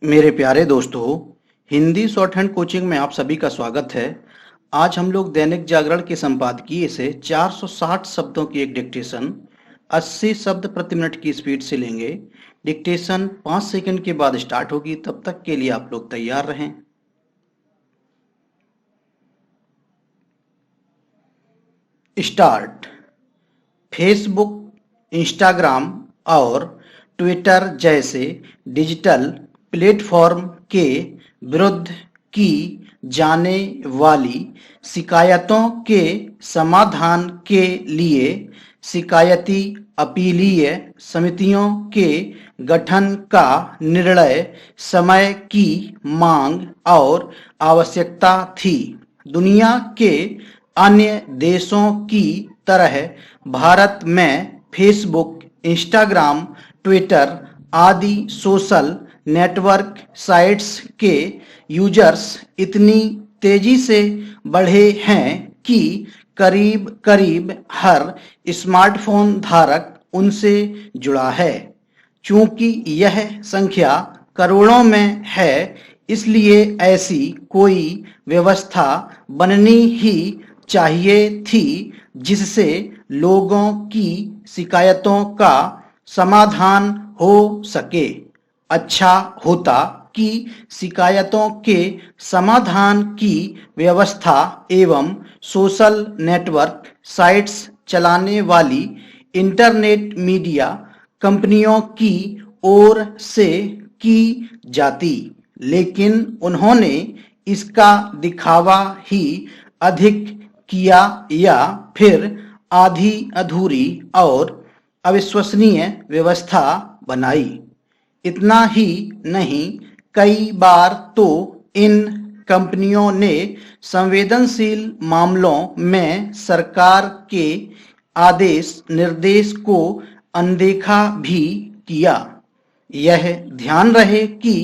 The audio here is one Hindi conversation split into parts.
मेरे प्यारे दोस्तों, हिंदी शॉर्ट हैंड कोचिंग में आप सभी का स्वागत है। आज हम लोग दैनिक जागरण के संपादकीय से 460 शब्दों की एक डिक्टेशन 80 शब्द प्रति मिनट की स्पीड से लेंगे। डिक्टेशन 5 सेकंड के बाद स्टार्ट होगी, तब तक के लिए आप लोग तैयार रहें। स्टार्ट। फेसबुक, इंस्टाग्राम और ट्विटर जैसे डिजिटल प्लेटफॉर्म के विरुद्ध की जाने वाली शिकायतों के समाधान के लिए शिकायती अपीलीय समितियों के गठन का निर्णय समय की मांग और आवश्यकता थी। दुनिया के अन्य देशों की तरह भारत में फेसबुक, इंस्टाग्राम, ट्विटर आदि सोशल नेटवर्क साइट्स के यूजर्स इतनी तेजी से बढ़े हैं कि करीब करीब हर स्मार्टफोन धारक उनसे जुड़ा है। चूंकि यह संख्या करोड़ों में है, इसलिए ऐसी कोई व्यवस्था बननी ही चाहिए थी जिससे लोगों की शिकायतों का समाधान हो सके। अच्छा होता कि शिकायतों के समाधान की व्यवस्था एवं सोशल नेटवर्क साइट्स चलाने वाली इंटरनेट मीडिया कंपनियों की ओर से की जाती, लेकिन उन्होंने इसका दिखावा ही अधिक किया या फिर आधी अधूरी और अविश्वसनीय व्यवस्था बनाई। इतना ही नहीं, कई बार तो इन कंपनियों ने संवेदनशील मामलों में सरकार के आदेश निर्देश को अनदेखा भी किया। यह ध्यान रहे कि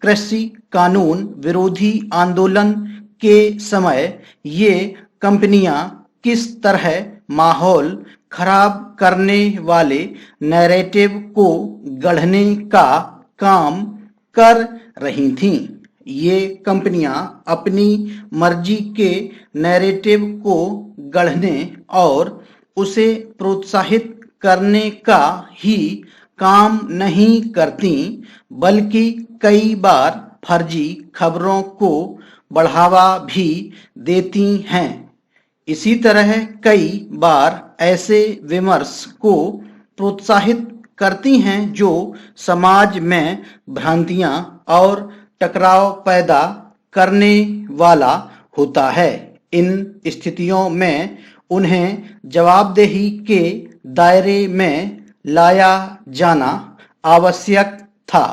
कृषि कानून विरोधी आंदोलन के समय ये कंपनियां किस तरह माहौल खराब करने वाले नैरेटिव को गढ़ने का काम कर रही थीं। ये कंपनियां अपनी मर्जी के नैरेटिव को गढ़ने और उसे प्रोत्साहित करने का ही काम नहीं करती, बल्कि कई बार फर्जी खबरों को बढ़ावा भी देती हैं। इसी तरह कई बार ऐसे विमर्श को प्रोत्साहित करती हैं जो समाज में भ्रांतियां और टकराव पैदा करने वाला होता है। इन स्थितियों में उन्हें जवाबदेही के दायरे में लाया जाना आवश्यक था।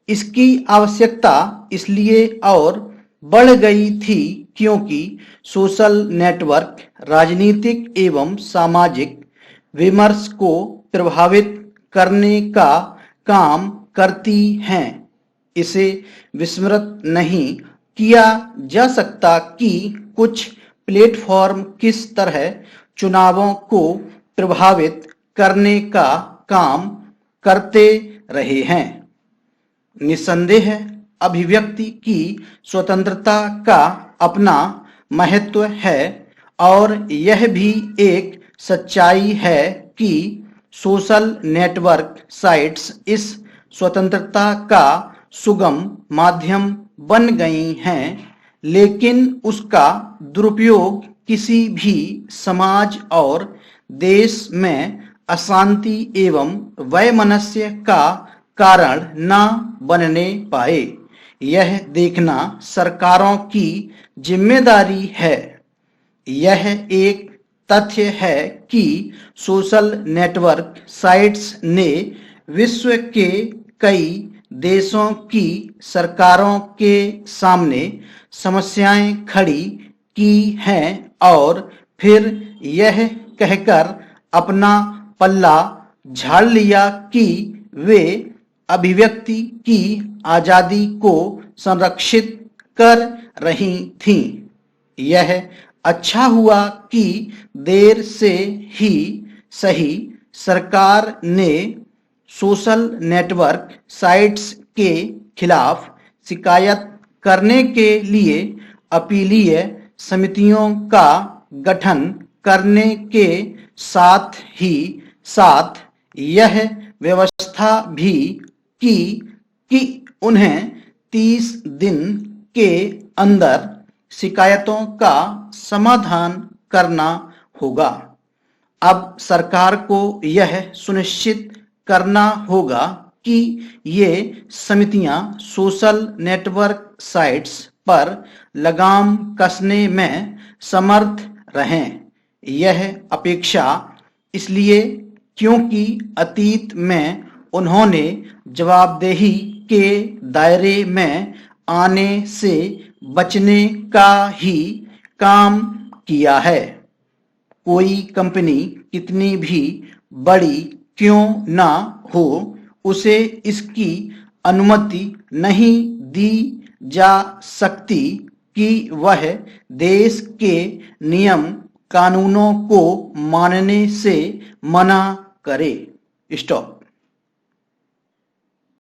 इसकी आवश्यकता इसलिए और बढ़ गई थी क्योंकि सोशल नेटवर्क राजनीतिक एवं सामाजिक विमर्श को प्रभावित करने का काम करती हैं। इसे विस्मृत नहीं किया जा सकता कि कुछ प्लेटफॉर्म किस तरह चुनावों को प्रभावित करने का काम करते रहे हैं। निस्संदेह अभिव्यक्ति की स्वतंत्रता का अपना महत्व है और यह भी एक सच्चाई है कि सोशल नेटवर्क साइट्स इस स्वतंत्रता का सुगम माध्यम बन गई हैं, लेकिन उसका दुरुपयोग किसी भी समाज और देश में अशांति एवं वैमनस्य का कारण न बनने पाए। यह देखना सरकारों की जिम्मेदारी है। यह एक तथ्य है कि सोशल नेटवर्क साइट्स ने विश्व के कई देशों की सरकारों के सामने समस्याएं खड़ी की हैं और फिर यह कहकर अपना पल्ला झाड़ लिया कि वे अभिव्यक्ति की आजादी को संरक्षित कर रही थीं। यह अच्छा हुआ कि देर से ही सही सरकार ने सोशल नेटवर्क साइट्स के खिलाफ शिकायत करने के लिए अपीलीय समितियों का गठन करने के साथ ही साथ यह व्यवस्था भी की कि उन्हें 30 दिन के अंदर शिकायतों का समाधान करना होगा। अब सरकार को यह सुनिश्चित करना होगा कि ये समितियां सोशल नेटवर्क साइट्स पर लगाम कसने में समर्थ रहें। यह अपेक्षा इसलिए क्योंकि अतीत में उन्होंने जवाबदेही के दायरे में आने से बचने का ही काम किया है। कोई कंपनी कितनी भी बड़ी क्यों ना हो, उसे इसकी अनुमति नहीं दी जा सकती कि वह देश के नियम कानूनों को मानने से मना करे। स्टॉप।